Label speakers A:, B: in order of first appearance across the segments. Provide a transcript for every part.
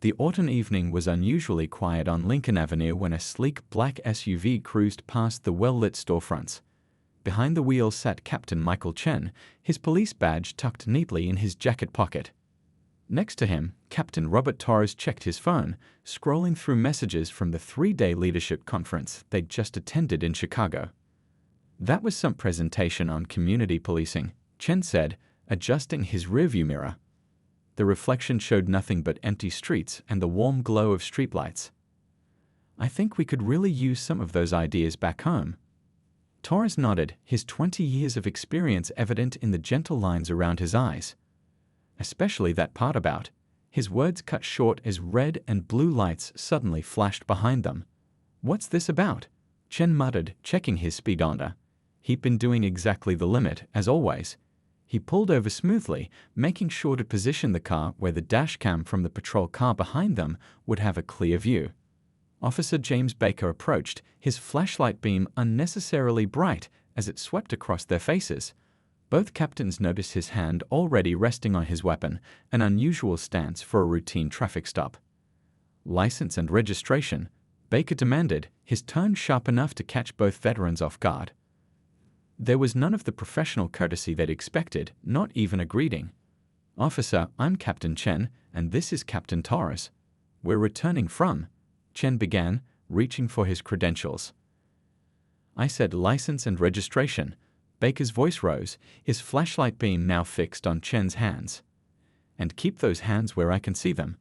A: The autumn evening was unusually quiet on Lincoln Avenue when a sleek black SUV cruised past the well-lit storefronts. Behind the wheel sat Captain Michael Chen, his police badge tucked neatly in his jacket pocket. Next to him, Captain Robert Torres checked his phone, scrolling through messages from the 3-day leadership conference they'd just attended in Chicago. "That was some presentation on community policing," Chen said, adjusting his rearview mirror. The reflection showed nothing but empty streets and the warm glow of streetlights. "I think we could really use some of those ideas back home." Torres nodded, his 20 years of experience evident in the gentle lines around his eyes. "Especially that part about." His words cut short as red and blue lights suddenly flashed behind them. "What's this about?" Chen muttered, checking his speedometer. He'd been doing exactly the limit, as always. He pulled over smoothly, making sure to position the car where the dashcam from the patrol car behind them would have a clear view. Officer James Baker approached, his flashlight beam unnecessarily bright as it swept across their faces. Both captains noticed his hand already resting on his weapon, an unusual stance for a routine traffic stop. "License and registration," Baker demanded, his tone sharp enough to catch both veterans off guard. There was none of the professional courtesy they'd expected, not even a greeting. "Officer, I'm Captain Chen, and this is Captain Torres. We're returning from," Chen began, reaching for his credentials. "I said license and registration." Baker's voice rose, his flashlight beam now fixed on Chen's hands. "And keep those hands where I can see them."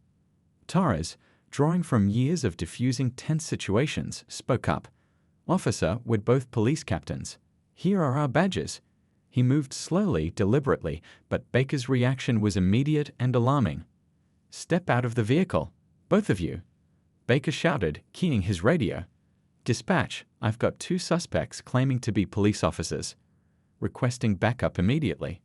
A: Torres, drawing from years of diffusing tense situations, spoke up. "Officer, we're both police captains. Here are our badges." He moved slowly, deliberately, but Baker's reaction was immediate and alarming. "Step out of the vehicle, both of you," Baker shouted, keying his radio. "Dispatch, I've got 2 suspects claiming to be police officers. Requesting backup immediately."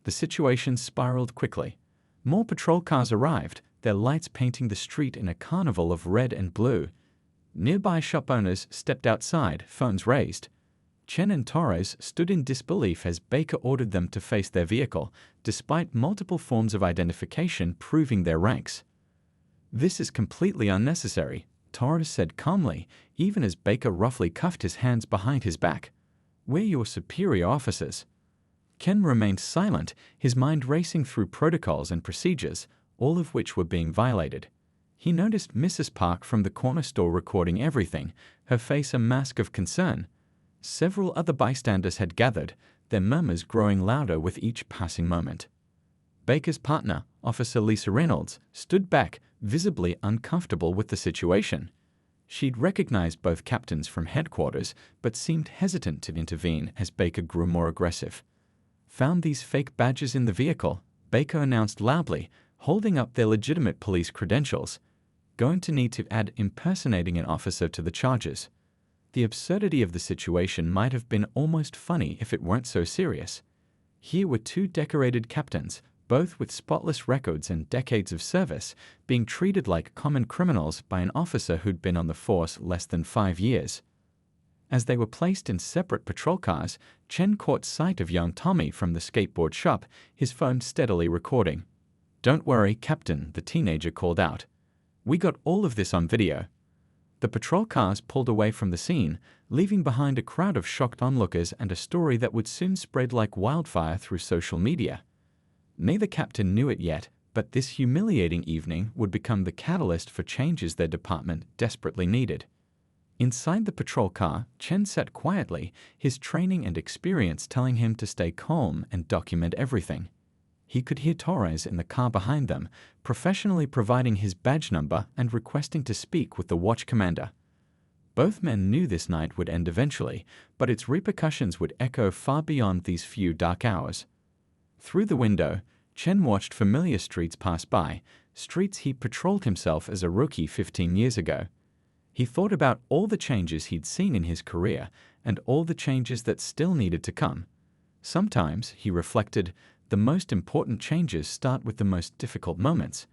A: The situation spiraled quickly. More patrol cars arrived, their lights painting the street in a carnival of red and blue. Nearby shop owners stepped outside, phones raised. Chen and Torres stood in disbelief as Baker ordered them to face their vehicle, despite multiple forms of identification proving their ranks. "This is completely unnecessary," Torres said calmly, even as Baker roughly cuffed his hands behind his back. "We're your superior officers." Ken remained silent, his mind racing through protocols and procedures, all of which were being violated. He noticed Mrs. Park from the corner store recording everything, her face a mask of concern. Several other bystanders had gathered, their murmurs growing louder with each passing moment. Baker's partner, Officer Lisa Reynolds, stood back, visibly uncomfortable with the situation. She'd recognized both captains from headquarters, but seemed hesitant to intervene as Baker grew more aggressive. "Found these fake badges in the vehicle," Baker announced loudly, holding up their legitimate police credentials. "Going to need to add impersonating an officer to the charges." The absurdity of the situation might have been almost funny if it weren't so serious. Here were 2 decorated captains, both with spotless records and decades of service, being treated like common criminals by an officer who'd been on the force less than 5 years. As they were placed in separate patrol cars, Chen caught sight of young Tommy from the skateboard shop, his phone steadily recording. "Don't worry, Captain," the teenager called out. "We got all of this on video." The patrol cars pulled away from the scene, leaving behind a crowd of shocked onlookers and a story that would soon spread like wildfire through social media. Neither captain knew it yet, but this humiliating evening would become the catalyst for changes their department desperately needed. Inside the patrol car, Chen sat quietly, his training and experience telling him to stay calm and document everything. He could hear Torres in the car behind them, professionally providing his badge number and requesting to speak with the watch commander. Both men knew this night would end eventually, but its repercussions would echo far beyond these few dark hours. Through the window, Chen watched familiar streets pass by, streets he patrolled himself as a rookie 15 years ago. He thought about all the changes he'd seen in his career and all the changes that still needed to come. Sometimes, he reflected, the most important changes start with the most difficult moments.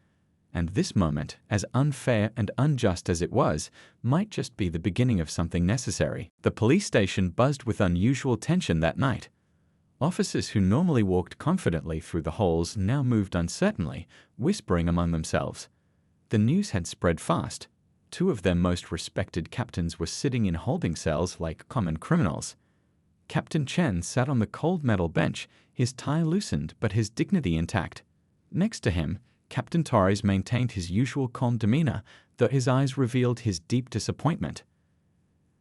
A: And this moment, as unfair and unjust as it was, might just be the beginning of something necessary. The police station buzzed with unusual tension that night. Officers who normally walked confidently through the halls now moved uncertainly, whispering among themselves. The news had spread fast. Two of their most respected captains were sitting in holding cells like common criminals. Captain Chen sat on the cold metal bench, his tie loosened but his dignity intact. Next to him, Captain Torres maintained his usual calm demeanor, though his eyes revealed his deep disappointment.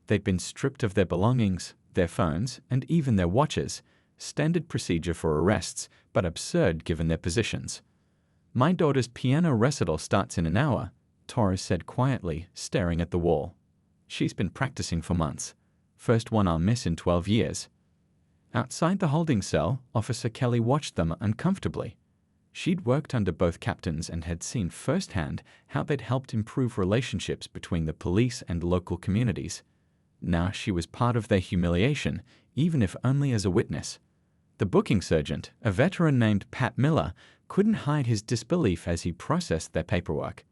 A: They'd been stripped of their belongings, their phones, and even their watches, standard procedure for arrests, but absurd given their positions. "My daughter's piano recital starts in an hour," Torres said quietly, staring at the wall. "She's been practicing for months. First one I'll miss in 12 years. Outside the holding cell, Officer Kelly watched them uncomfortably. She'd worked under both captains and had seen firsthand how they'd helped improve relationships between the police and local communities. Now she was part of their humiliation, even if only as a witness. The booking sergeant, a veteran named Pat Miller, couldn't hide his disbelief as he processed their paperwork.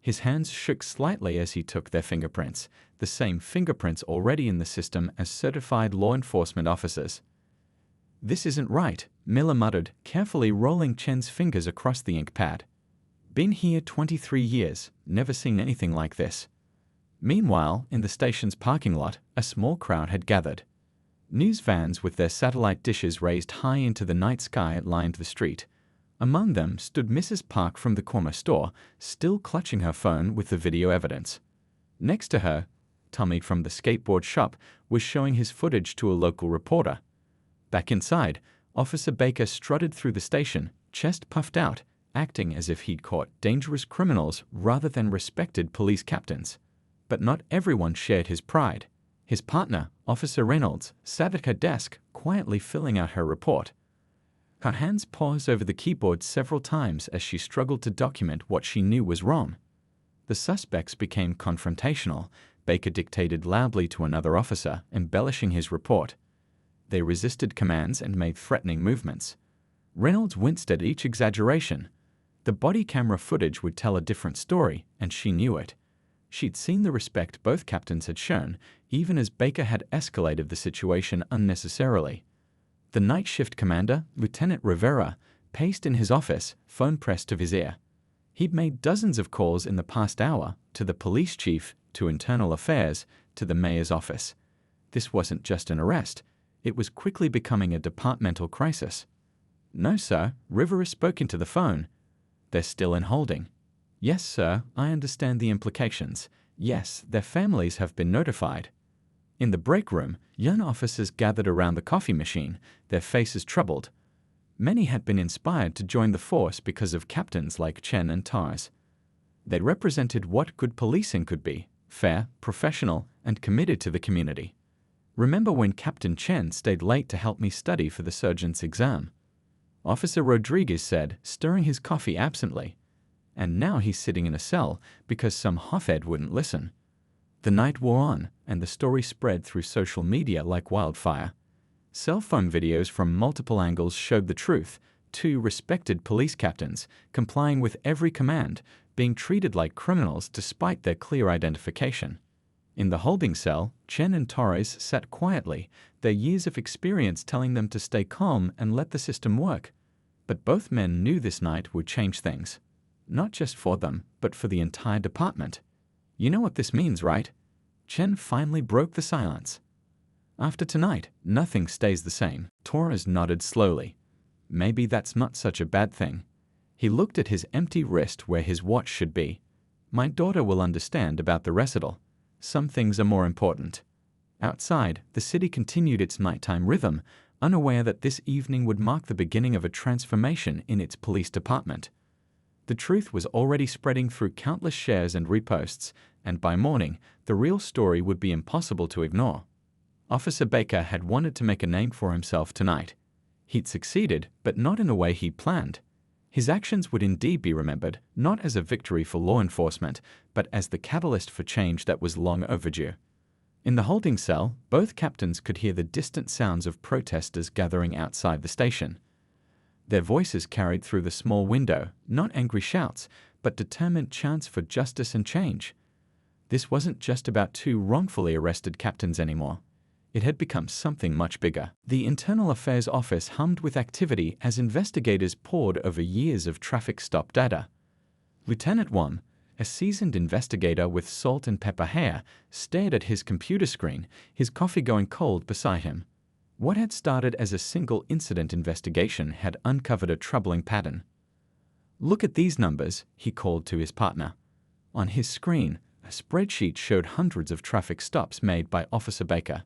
A: His hands shook slightly as he took their fingerprints, the same fingerprints already in the system as certified law enforcement officers. "This isn't right," Miller muttered, carefully rolling Chen's fingers across the ink pad. "Been here 23 years, never seen anything like this." Meanwhile, in the station's parking lot, a small crowd had gathered. News vans with their satellite dishes raised high into the night sky lined the street. Among them stood Mrs. Park from the corner store, still clutching her phone with the video evidence. Next to her, Tommy from the skateboard shop was showing his footage to a local reporter. Back inside, Officer Baker strutted through the station, chest puffed out, acting as if he'd caught dangerous criminals rather than respected police captains. But not everyone shared his pride. His partner, Officer Reynolds, sat at her desk, quietly filling out her report. Her hands paused over the keyboard several times as she struggled to document what she knew was wrong. The suspects became confrontational. Baker dictated loudly to another officer, embellishing his report. They resisted commands and made threatening movements. Reynolds winced at each exaggeration. The body camera footage would tell a different story, and she knew it. She'd seen the respect both captains had shown, even as Baker had escalated the situation unnecessarily. The night shift commander, Lieutenant Rivera, paced in his office, phone pressed to his ear. He'd made dozens of calls in the past hour, to the police chief, to internal affairs, to the mayor's office. This wasn't just an arrest. It was quickly becoming a departmental crisis. "No, sir," Rivera spoke into the phone. "They're still in holding." "Yes, sir, I understand the implications. Yes, their families have been notified." In the break room, young officers gathered around the coffee machine, their faces troubled. Many had been inspired to join the force because of captains like Chen and Tars. They represented what good policing could be: fair, professional, and committed to the community. "Remember when Captain Chen stayed late to help me study for the sergeant's exam?" Officer Rodriguez said, stirring his coffee absently. "And now he's sitting in a cell because some hothead wouldn't listen." The night wore on, and the story spread through social media like wildfire. Cell phone videos from multiple angles showed the truth: two respected police captains, complying with every command, being treated like criminals despite their clear identification. In the holding cell, Chen and Torres sat quietly, their years of experience telling them to stay calm and let the system work. But both men knew this night would change things. Not just for them, but for the entire department. "You know what this means, right?" Chen finally broke the silence. "After tonight, nothing stays the same." Torres nodded slowly. "Maybe that's not such a bad thing." He looked at his empty wrist where his watch should be. "My daughter will understand about the recital. Some things are more important." Outside, the city continued its nighttime rhythm, unaware that this evening would mark the beginning of a transformation in its police department. The truth was already spreading through countless shares and reposts, and by morning, the real story would be impossible to ignore. Officer Baker had wanted to make a name for himself tonight. He'd succeeded, but not in the way he'd planned. His actions would indeed be remembered, not as a victory for law enforcement, but as the catalyst for change that was long overdue. In the holding cell, both captains could hear the distant sounds of protesters gathering outside the station. Their voices carried through the small window, not angry shouts, but determined chants for justice and change. This wasn't just about two wrongfully arrested captains anymore. It had become something much bigger. The Internal Affairs Office hummed with activity as investigators pored over years of traffic stop data. Lieutenant Wong, A seasoned investigator with salt and pepper hair stared at his computer screen, his coffee going cold beside him. What had started as a single incident investigation had uncovered a troubling pattern. "Look at these numbers," he called to his partner. On his screen, a spreadsheet showed hundreds of traffic stops made by Officer Baker.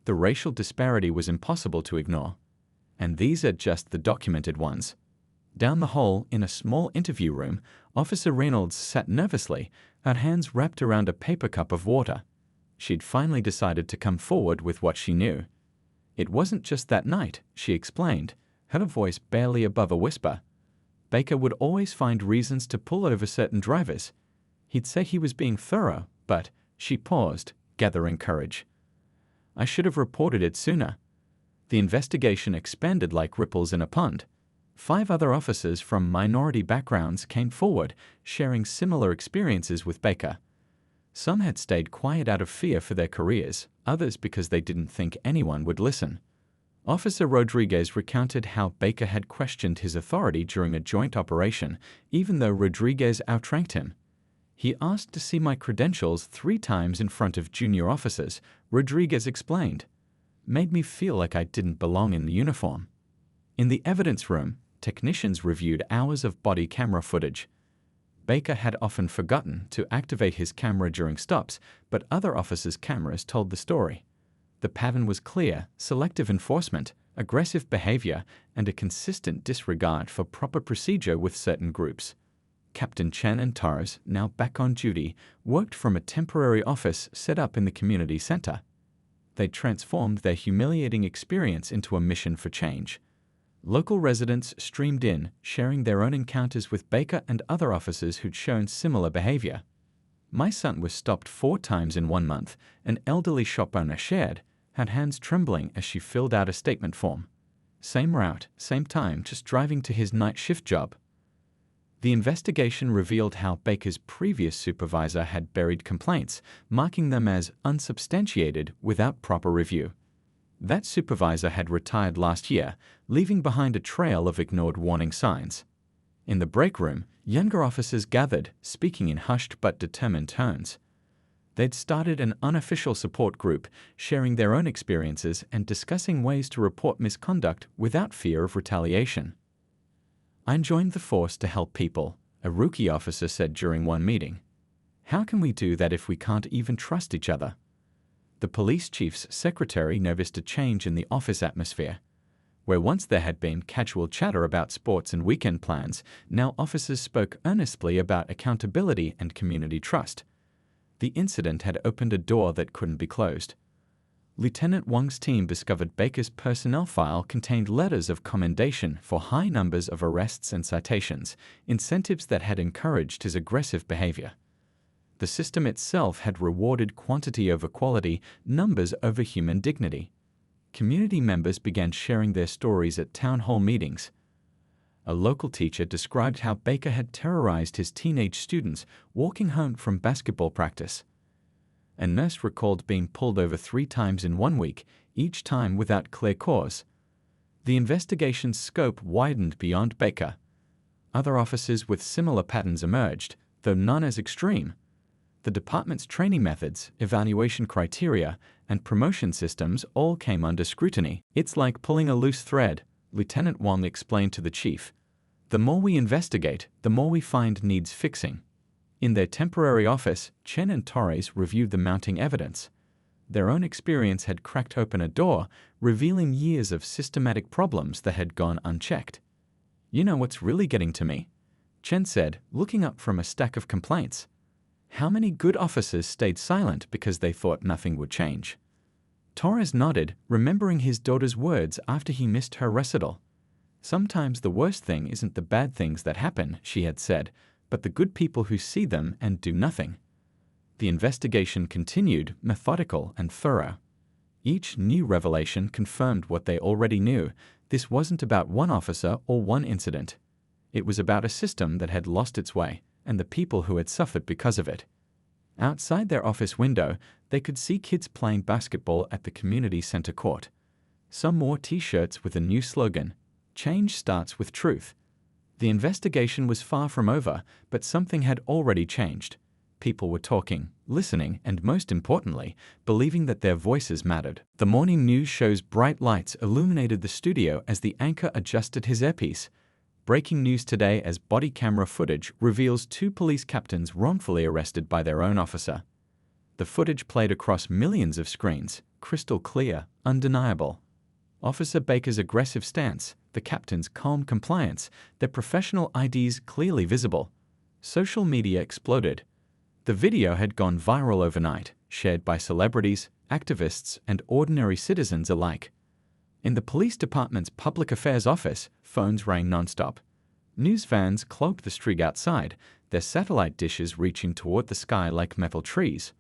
A: The racial disparity was impossible to ignore. And these are just the documented ones. Down the hall, in a small interview room, Officer Reynolds sat nervously, her hands wrapped around a paper cup of water. She'd finally decided to come forward with what she knew. "It wasn't just that night," she explained, her voice barely above a whisper. "Baker would always find reasons to pull over certain drivers. He'd say he was being thorough, but—" she paused, gathering courage. "I should have reported it sooner." The investigation expanded like ripples in a pond. 5 other officers from minority backgrounds came forward, sharing similar experiences with Baker. Some had stayed quiet out of fear for their careers, others because they didn't think anyone would listen. Officer Rodriguez recounted how Baker had questioned his authority during a joint operation, even though Rodriguez outranked him. "He asked to see my credentials 3 times in front of junior officers," Rodriguez explained. "Made me feel like I didn't belong in the uniform." In the evidence room, technicians reviewed hours of body camera footage. Baker had often forgotten to activate his camera during stops, but other officers' cameras told the story. The pattern was clear: selective enforcement, aggressive behavior, and a consistent disregard for proper procedure with certain groups. Captain Chen and Torres, now back on duty, worked from a temporary office set up in the community center. They transformed their humiliating experience into a mission for change. Local residents streamed in, sharing their own encounters with Baker and other officers who'd shown similar behavior. "My son was stopped 4 times in 1 month," an elderly shop owner shared, her hands trembling as she filled out a statement form. "Same route, same time, just driving to his night shift job." The investigation revealed how Baker's previous supervisor had buried complaints, marking them as unsubstantiated without proper review. That supervisor had retired last year, leaving behind a trail of ignored warning signs. In the break room, younger officers gathered, speaking in hushed but determined tones. They'd started an unofficial support group, sharing their own experiences and discussing ways to report misconduct without fear of retaliation. "I joined the force to help people," a rookie officer said during one meeting. "How can we do that if we can't even trust each other?" The police chief's secretary noticed a change in the office atmosphere. Where once there had been casual chatter about sports and weekend plans, now officers spoke earnestly about accountability and community trust. The incident had opened a door that couldn't be closed. Lieutenant Wang's team discovered Baker's personnel file contained letters of commendation for high numbers of arrests and citations, incentives that had encouraged his aggressive behavior. The system itself had rewarded quantity over quality, numbers over human dignity. Community members began sharing their stories at town hall meetings. A local teacher described how Baker had terrorized his teenage students walking home from basketball practice. A nurse recalled being pulled over 3 times in 1 week, each time without clear cause. The investigation's scope widened beyond Baker. Other officers with similar patterns emerged, though none as extreme. The department's training methods, evaluation criteria, and promotion systems all came under scrutiny. "It's like pulling a loose thread," Lieutenant Wang explained to the chief. "The more we investigate, the more we find needs fixing." In their temporary office, Chen and Torres reviewed the mounting evidence. Their own experience had cracked open a door, revealing years of systematic problems that had gone unchecked. "You know what's really getting to me?" Chen said, looking up from a stack of complaints. "How many good officers stayed silent because they thought nothing would change?" Torres nodded, remembering his daughter's words after he missed her recital. "Sometimes the worst thing isn't the bad things that happen," she had said, "but the good people who see them and do nothing." The investigation continued, methodical and thorough. Each new revelation confirmed what they already knew. This wasn't about one officer or one incident. It was about a system that had lost its way, and the people who had suffered because of it. Outside their office window, they could see kids playing basketball at the community center court. Some wore t-shirts with a new slogan, "Change starts with truth." The investigation was far from over, but something had already changed. People were talking, listening, and most importantly, believing that their voices mattered. The morning news show's bright lights illuminated the studio as the anchor adjusted his earpiece. Breaking news today as body camera footage reveals 2 police captains wrongfully arrested by their own officer. The footage played across millions of screens, crystal clear, undeniable. Officer Baker's aggressive stance, the captain's calm compliance, their professional IDs clearly visible. Social media exploded. The video had gone viral overnight, shared by celebrities, activists, and ordinary citizens alike. In the police department's public affairs office, phones rang nonstop. News vans clogged the street outside, their satellite dishes reaching toward the sky like metal trees.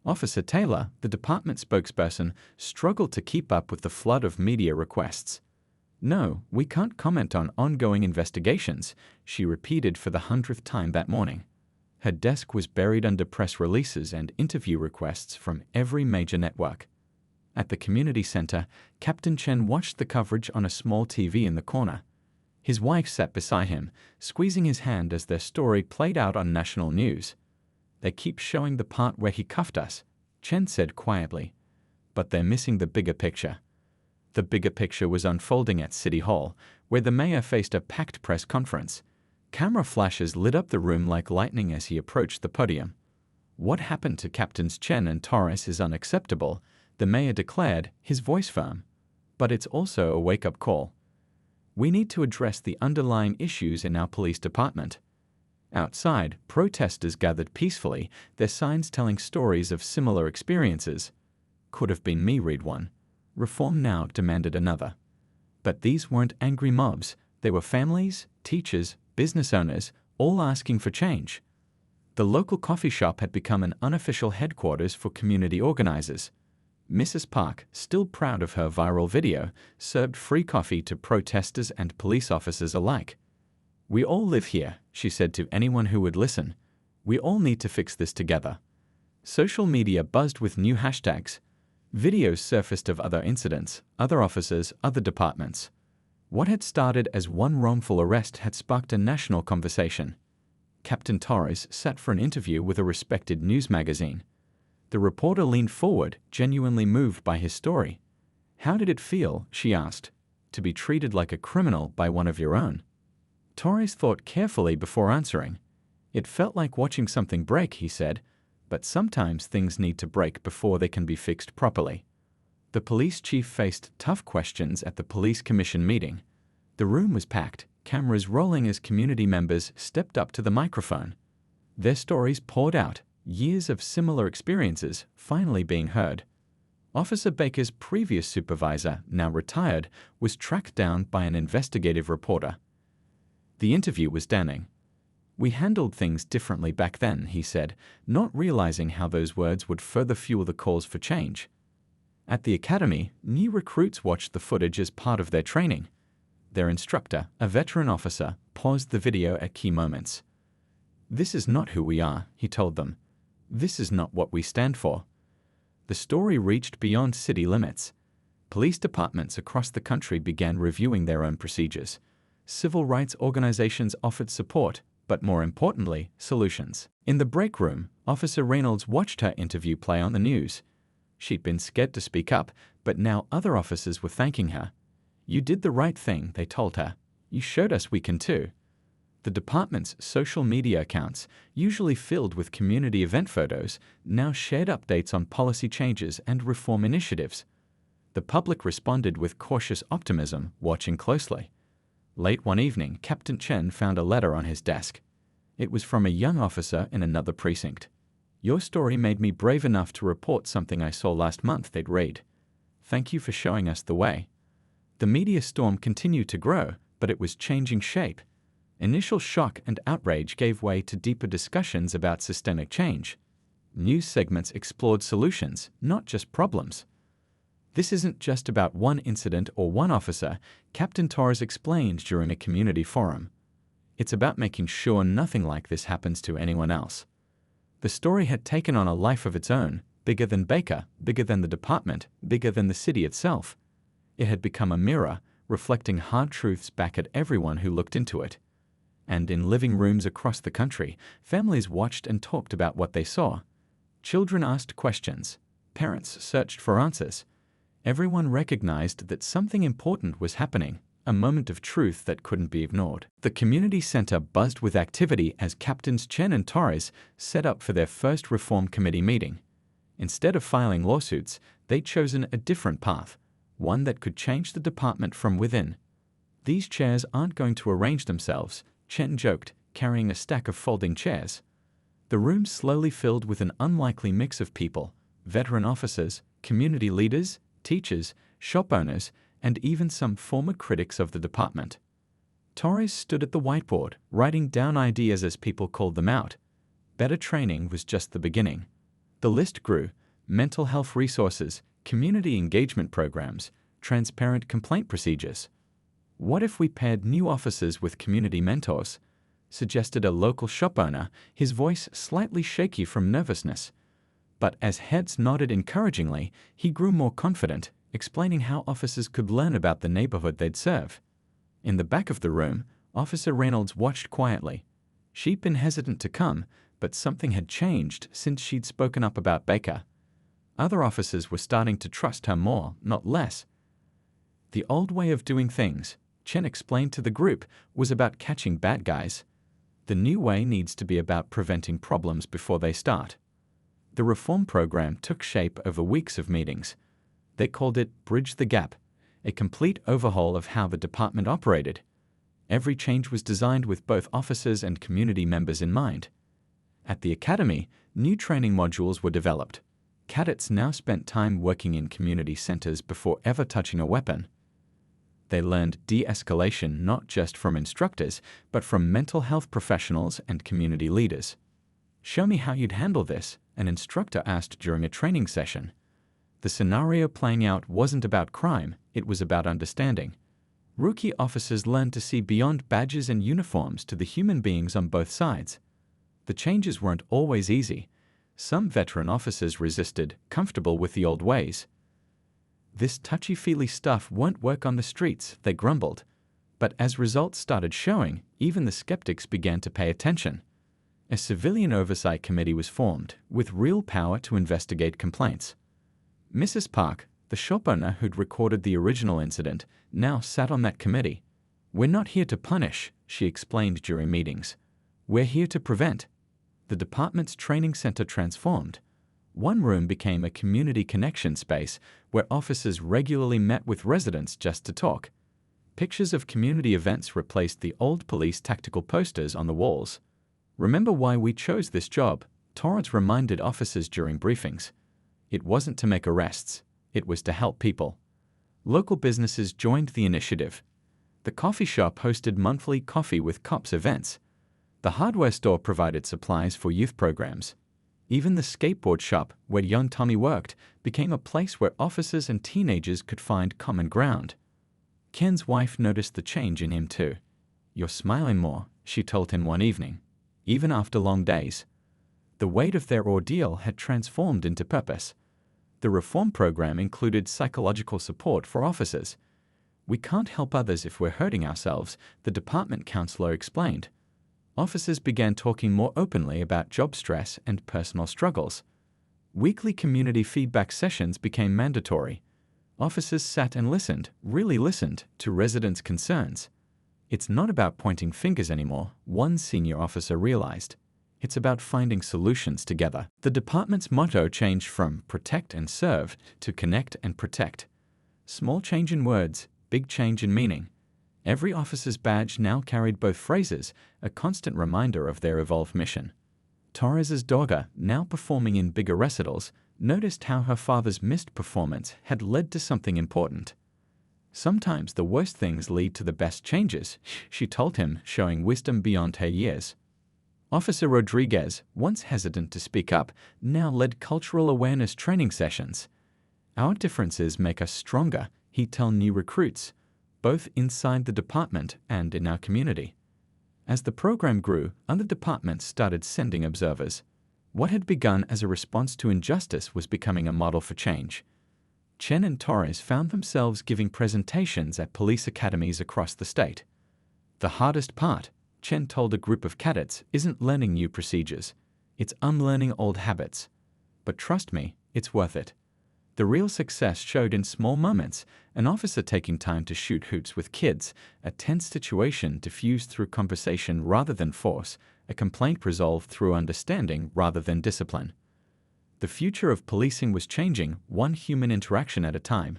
A: Officer Taylor, the department spokesperson, struggled to keep up with the flood of media requests. "No, we can't comment on ongoing investigations," she repeated for the 100th time that morning. Her desk was buried under press releases and interview requests from every major network. At the community center, Captain Chen watched the coverage on a small TV in the corner. His wife sat beside him, squeezing his hand as their story played out on national news. "They keep showing the part where he cuffed us," Chen said quietly. "But they're missing the bigger picture." The bigger picture was unfolding at City Hall, where the mayor faced a packed press conference. Camera flashes lit up the room like lightning as he approached the podium. "What happened to Captains Chen and Torres is unacceptable," the mayor declared, his voice firm. "But it's also a wake-up call. We need to address the underlying issues in our police department." Outside, protesters gathered peacefully, their signs telling stories of similar experiences. "Could have been me," read one. "Reform now," demanded another. But these weren't angry mobs. They were families, teachers, business owners, all asking for change. The local coffee shop had become an unofficial headquarters for community organizers. Mrs. Park, still proud of her viral video, served free coffee to protesters and police officers alike. "We all live here," she said to anyone who would listen. "We all need to fix this together." Social media buzzed with new hashtags. Videos surfaced of other incidents, other officers, other departments. What had started as one wrongful arrest had sparked a national conversation. Captain Torres sat for an interview with a respected news magazine. The reporter leaned forward, genuinely moved by his story. "How did it feel," she asked, "to be treated like a criminal by one of your own?" Torres thought carefully before answering. "It felt like watching something break," he said, "but sometimes things need to break before they can be fixed properly." The police chief faced tough questions at the police commission meeting. The room was packed, cameras rolling as community members stepped up to the microphone. Their stories poured out, years of similar experiences finally being heard. Officer Baker's previous supervisor, now retired, was tracked down by an investigative reporter. The interview was damning. "We handled things differently back then," he said, not realizing how those words would further fuel the calls for change. At the academy, new recruits watched the footage as part of their training. Their instructor, a veteran officer, paused the video at key moments. "This is not who we are," he told them. "This is not what we stand for." The story reached beyond city limits. Police departments across the country began reviewing their own procedures. Civil rights organizations offered support, but more importantly, solutions. In the break room, Officer Reynolds watched her interview play on the news. She'd been scared to speak up, but now other officers were thanking her. "You did the right thing," they told her. "You showed us we can too." The department's social media accounts, usually filled with community event photos, now shared updates on policy changes and reform initiatives. The public responded with cautious optimism, watching closely. Late one evening, Captain Chen found a letter on his desk. It was from a young officer in another precinct. "Your story made me brave enough to report something I saw last month," they'd read. "Thank you for showing us the way." The media storm continued to grow, but it was changing shape. Initial shock and outrage gave way to deeper discussions about systemic change. News segments explored solutions, not just problems. "This isn't just about one incident or one officer," Captain Torres explained during a community forum. "It's about making sure nothing like this happens to anyone else." The story had taken on a life of its own, bigger than Baker, bigger than the department, bigger than the city itself. It had become a mirror, reflecting hard truths back at everyone who looked into it. And in living rooms across the country, families watched and talked about what they saw. Children asked questions. Parents searched for answers. Everyone recognized that something important was happening, a moment of truth that couldn't be ignored. The community center buzzed with activity as Captains Chen and Torres set up for their first reform committee meeting. Instead of filing lawsuits, they'd chosen a different path, one that could change the department from within. "These chairs aren't going to arrange themselves," Chen joked, carrying a stack of folding chairs. The room slowly filled with an unlikely mix of people: veteran officers, community leaders, teachers, shop owners, and even some former critics of the department. Torres stood at the whiteboard, writing down ideas as people called them out. Better training was just the beginning. The list grew: mental health resources, community engagement programs, transparent complaint procedures. "What if we paired new officers with community mentors?" suggested a local shop owner, his voice slightly shaky from nervousness. But as heads nodded encouragingly, he grew more confident, explaining how officers could learn about the neighborhood they'd serve. In the back of the room, Officer Reynolds watched quietly. She'd been hesitant to come, but something had changed since she'd spoken up about Baker. Other officers were starting to trust her more, not less. "The old way of doing things," Chen explained to the group, "was about catching bad guys. The new way needs to be about preventing problems before they start." The reform program took shape over weeks of meetings. They called it Bridge the Gap, a complete overhaul of how the department operated. Every change was designed with both officers and community members in mind. At the academy, new training modules were developed. Cadets now spent time working in community centers before ever touching a weapon. They learned de-escalation not just from instructors, but from mental health professionals and community leaders. "Show me how you'd handle this," an instructor asked during a training session. The scenario playing out wasn't about crime, it was about understanding. Rookie officers learned to see beyond badges and uniforms to the human beings on both sides. The changes weren't always easy. Some veteran officers resisted, comfortable with the old ways. "This touchy-feely stuff won't work on the streets," they grumbled. But as results started showing, even the skeptics began to pay attention. A civilian oversight committee was formed, with real power to investigate complaints. Mrs. Park, the shop owner who'd recorded the original incident, now sat on that committee. "We're not here to punish," she explained during meetings. "We're here to prevent." The department's training center transformed. One room became a community connection space where officers regularly met with residents just to talk. Pictures of community events replaced the old police tactical posters on the walls. "Remember why we chose this job," Torrance reminded officers during briefings. It wasn't to make arrests, it was to help people. Local businesses joined the initiative. The coffee shop hosted monthly Coffee with Cops events. The hardware store provided supplies for youth programs. Even the skateboard shop, where young Tommy worked, became a place where officers and teenagers could find common ground. Ken's wife noticed the change in him too. "You're smiling more," she told him one evening, even after long days. The weight of their ordeal had transformed into purpose. The reform program included psychological support for officers. "We can't help others if we're hurting ourselves," the department counselor explained. Officers began talking more openly about job stress and personal struggles. Weekly community feedback sessions became mandatory. Officers sat and listened, really listened, to residents' concerns. "It's not about pointing fingers anymore," one senior officer realized. "It's about finding solutions together." The department's motto changed from "protect and serve" to "connect and protect." Small change in words, big change in meaning. Every officer's badge now carried both phrases, a constant reminder of their evolved mission. Torres's daughter, now performing in bigger recitals, noticed how her father's missed performance had led to something important. "Sometimes the worst things lead to the best changes," she told him, showing wisdom beyond her years. Officer Rodriguez, once hesitant to speak up, now led cultural awareness training sessions. "Our differences make us stronger," he'd tell new recruits, both inside the department and in our community. As the program grew, other departments started sending observers. What had begun as a response to injustice was becoming a model for change. Chen and Torres found themselves giving presentations at police academies across the state. "The hardest part," Chen told a group of cadets, isn't learning new procedures. It's unlearning old habits. But trust me, it's worth it. The real success showed in small moments, an officer taking time to shoot hoops with kids, a tense situation diffused through conversation rather than force, a complaint resolved through understanding rather than discipline. The future of policing was changing, one human interaction at a time.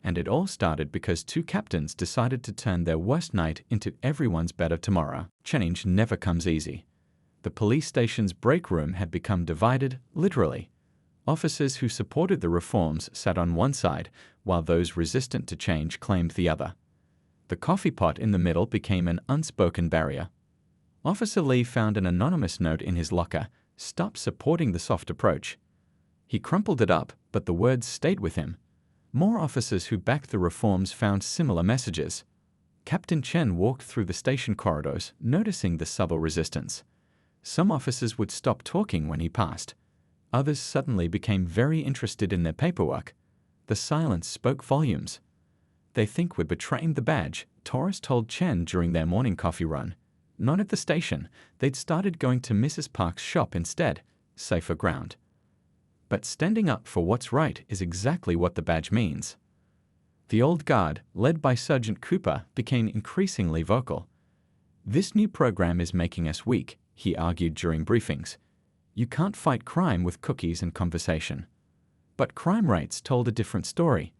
A: And it all started because two captains decided to turn their worst night into everyone's better tomorrow. Change never comes easy. The police station's break room had become divided, literally. Officers who supported the reforms sat on one side, while those resistant to change claimed the other. The coffee pot in the middle became an unspoken barrier. Officer Lee found an anonymous note in his locker, "Stop supporting the soft approach." He crumpled it up, but the words stayed with him. More officers who backed the reforms found similar messages. Captain Chen walked through the station corridors, noticing the subtle resistance. Some officers would stop talking when he passed. Others suddenly became very interested in their paperwork. The silence spoke volumes. "They think we're betraying the badge," Torres told Chen during their morning coffee run. Not at the station. They'd started going to Mrs. Park's shop instead, safer ground. But standing up for what's right is exactly what the badge means. The old guard, led by Sergeant Cooper, became increasingly vocal. "This new program is making us weak," he argued during briefings. "You can't fight crime with cookies and conversation." But crime rates told a different story.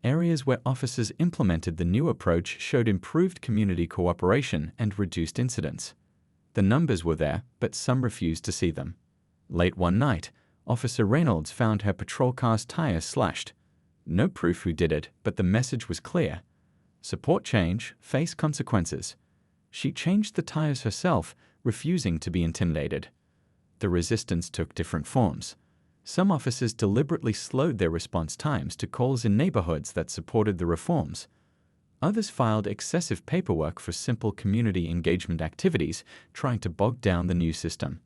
A: Areas where officers implemented the new approach showed improved community cooperation and reduced incidents. The numbers were there, but some refused to see them. Late one night, Officer Reynolds found her patrol car's tires slashed. No proof who did it, but the message was clear. Support change, face consequences. She changed the tires herself, refusing to be intimidated. The resistance took different forms. Some officers deliberately slowed their response times to calls in neighborhoods that supported the reforms. Others filed excessive paperwork for simple community engagement activities, trying to bog down the new system.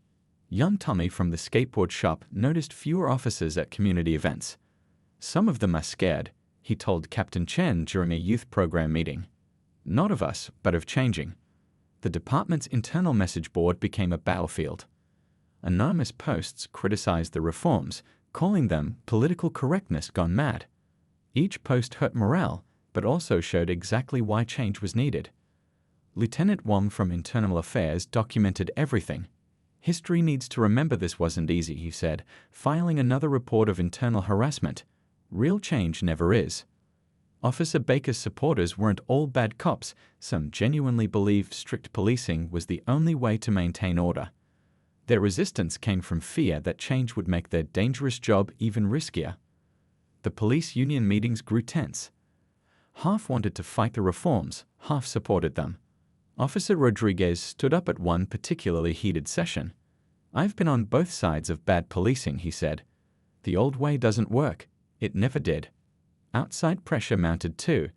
A: Young Tommy from the skateboard shop noticed fewer officers at community events. "Some of them are scared," he told Captain Chen during a youth program meeting. "Not of us, but of changing." The department's internal message board became a battlefield. Anonymous posts criticized the reforms, calling them political correctness gone mad. Each post hurt morale, but also showed exactly why change was needed. Lieutenant Wong from Internal Affairs documented everything. "History needs to remember this wasn't easy," he said, filing another report of internal harassment. "Real change never is." Officer Baker's supporters weren't all bad cops. Some genuinely believed strict policing was the only way to maintain order. Their resistance came from fear that change would make their dangerous job even riskier. The police union meetings grew tense. Half wanted to fight the reforms, half supported them. Officer Rodriguez stood up at one particularly heated session. "I've been on both sides of bad policing," he said. "The old way doesn't work. It never did." Outside pressure mounted too.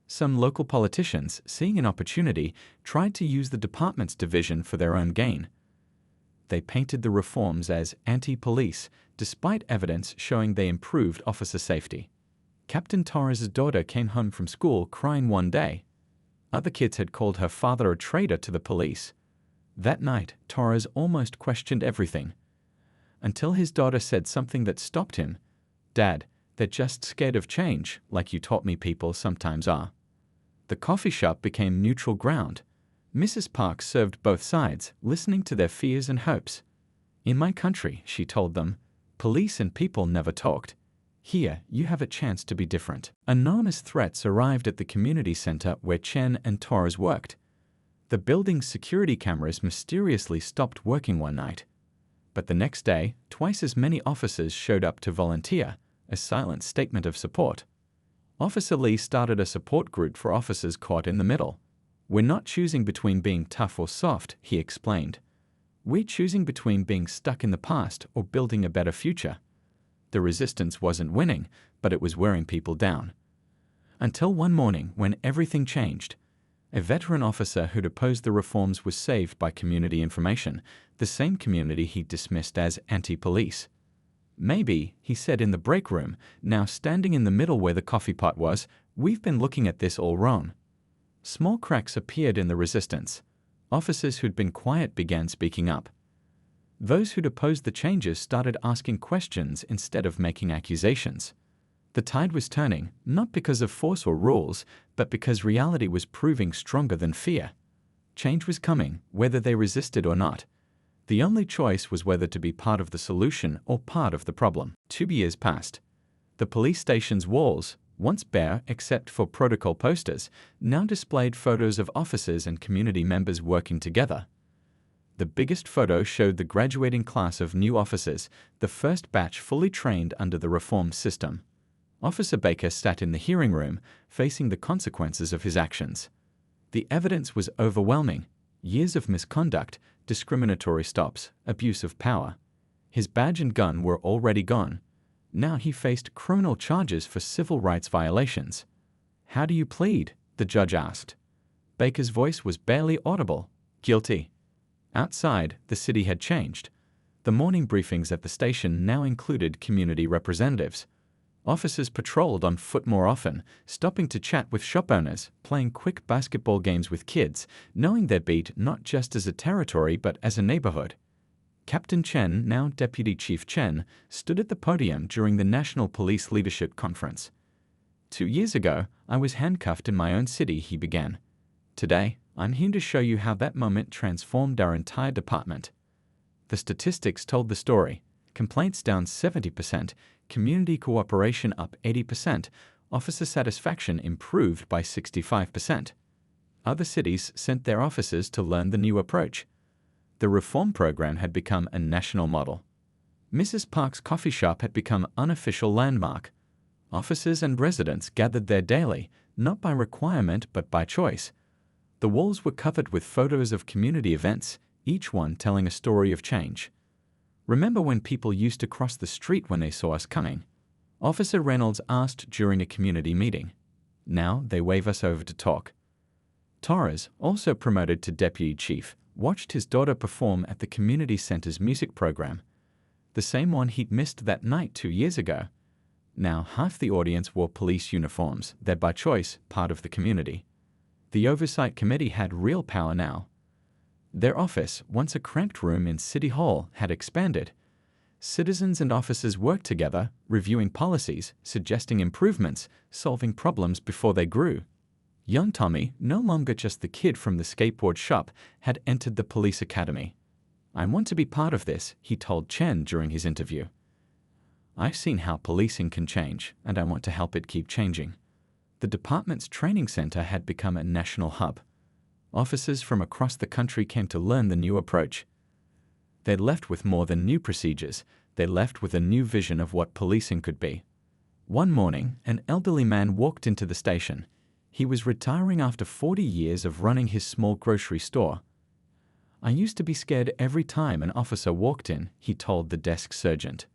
A: Some local politicians, seeing an opportunity, tried to use the department's division for their own gain. They painted the reforms as anti-police, despite evidence showing they improved officer safety. Captain Torres' daughter came home from school crying one day. Other kids had called her father a traitor to the police. That night, Torres almost questioned everything. Until his daughter said something that stopped him. "Dad, they're just scared of change, like you taught me people sometimes are." The coffee shop became neutral ground. Mrs. Park served both sides, listening to their fears and hopes. "In my country," she told them, "police and people never talked. Here, you have a chance to be different." Anonymous threats arrived at the community center where Chen and Torres worked. The building's security cameras mysteriously stopped working one night. But the next day, twice as many officers showed up to volunteer, a silent statement of support. Officer Lee started a support group for officers caught in the middle. "We're not choosing between being tough or soft," he explained. "We're choosing between being stuck in the past or building a better future." The resistance wasn't winning, but it was wearing people down. Until one morning when everything changed. A veteran officer who'd opposed the reforms was saved by community information, the same community he dismissed as anti-police. "Maybe," he said in the break room, now standing in the middle where the coffee pot was, "we've been looking at this all wrong." Small cracks appeared in the resistance. Officers who'd been quiet began speaking up. Those who'd opposed the changes started asking questions instead of making accusations. The tide was turning, not because of force or rules, but because reality was proving stronger than fear. Change was coming, whether they resisted or not. The only choice was whether to be part of the solution or part of the problem. 2 years passed. The police station's walls, once bare except for protocol posters, now displayed photos of officers and community members working together. The biggest photo showed the graduating class of new officers, the first batch fully trained under the reform system. Officer Baker sat in the hearing room, facing the consequences of his actions. The evidence was overwhelming: years of misconduct, discriminatory stops, abuse of power. His badge and gun were already gone. Now he faced criminal charges for civil rights violations. "How do you plead?" the judge asked. Baker's voice was barely audible. "Guilty." Outside, the city had changed. The morning briefings at the station now included community representatives. Officers patrolled on foot more often, stopping to chat with shop owners, playing quick basketball games with kids, knowing their beat not just as a territory but as a neighborhood. Captain Chen, now Deputy Chief Chen, stood at the podium during the National Police Leadership Conference. 2 years ago, I was handcuffed in my own city, he began. Today, I'm here to show you how that moment transformed our entire department. The statistics told the story. Complaints down 70%, community cooperation up 80%, officer satisfaction improved by 65%. Other cities sent their officers to learn the new approach. The reform program had become a national model. Mrs. Park's coffee shop had become an unofficial landmark. Officers and residents gathered there daily, not by requirement but by choice. The walls were covered with photos of community events, each one telling a story of change. "Remember when people used to cross the street when they saw us coming?" Officer Reynolds asked during a community meeting. "Now they wave us over to talk." Torres, also promoted to deputy chief, watched his daughter perform at the community center's music program, the same one he'd missed that night 2 years ago. Now half the audience wore police uniforms, they're by choice part of the community. The oversight committee had real power now. Their office, once a cramped room in City Hall, had expanded. Citizens and officers worked together, reviewing policies, suggesting improvements, solving problems before they grew. Young Tommy, no longer just the kid from the skateboard shop, had entered the police academy. "I want to be part of this," he told Chen during his interview. "I've seen how policing can change, and I want to help it keep changing." The department's training center had become a national hub. Officers from across the country came to learn the new approach. They left with more than new procedures, they left with a new vision of what policing could be. One morning, an elderly man walked into the station. He was retiring after 40 years of running his small grocery store. "I used to be scared every time an officer walked in," he told the desk sergeant.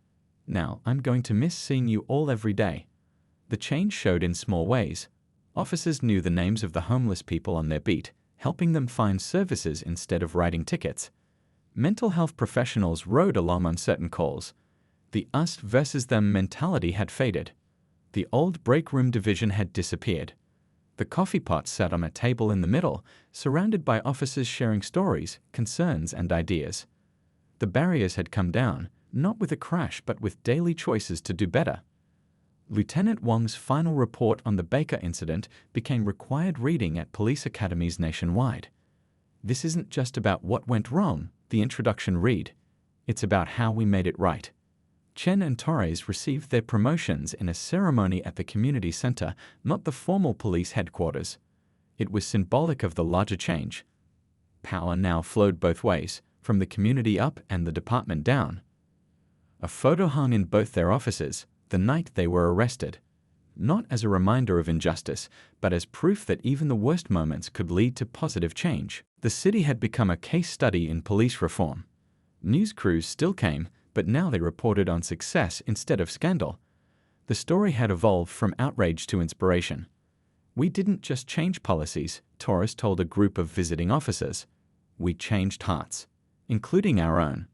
A: "Now I'm going to miss seeing you all every day." The change showed in small ways. Officers knew the names of the homeless people on their beat, helping them find services instead of writing tickets. Mental health professionals rode along on certain calls. The us versus them mentality had faded. The old break room division had disappeared. The coffee pot sat on a table in the middle, surrounded by officers sharing stories, concerns, and ideas. The barriers had come down, not with a crash but with daily choices to do better. Lieutenant Wong's final report on the Baker incident became required reading at police academies nationwide. "This isn't just about what went wrong," the introduction read. "It's about how we made it right." Chen and Torres received their promotions in a ceremony at the community center, not the formal police headquarters. It was symbolic of the larger change. Power now flowed both ways, from the community up and the department down. A photo hung in both their offices the night they were arrested, not as a reminder of injustice, but as proof that even the worst moments could lead to positive change. The city had become a case study in police reform. News crews still came, but now they reported on success instead of scandal. The story had evolved from outrage to inspiration. "We didn't just change policies," Torres told a group of visiting officers. "We changed hearts, including our own."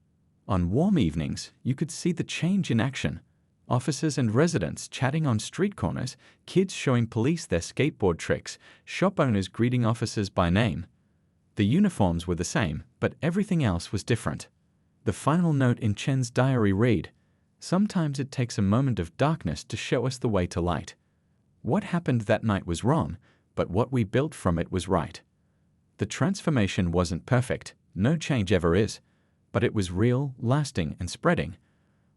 A: On warm evenings, you could see the change in action. Officers and residents chatting on street corners, kids showing police their skateboard tricks, shop owners greeting officers by name. The uniforms were the same, but everything else was different. The final note in Chen's diary read, "Sometimes it takes a moment of darkness to show us the way to light. What happened that night was wrong, but what we built from it was right." The transformation wasn't perfect, no change ever is, but it was real, lasting, and spreading.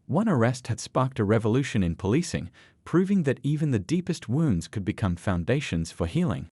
A: One arrest had sparked a revolution in policing, proving that even the deepest wounds could become foundations for healing.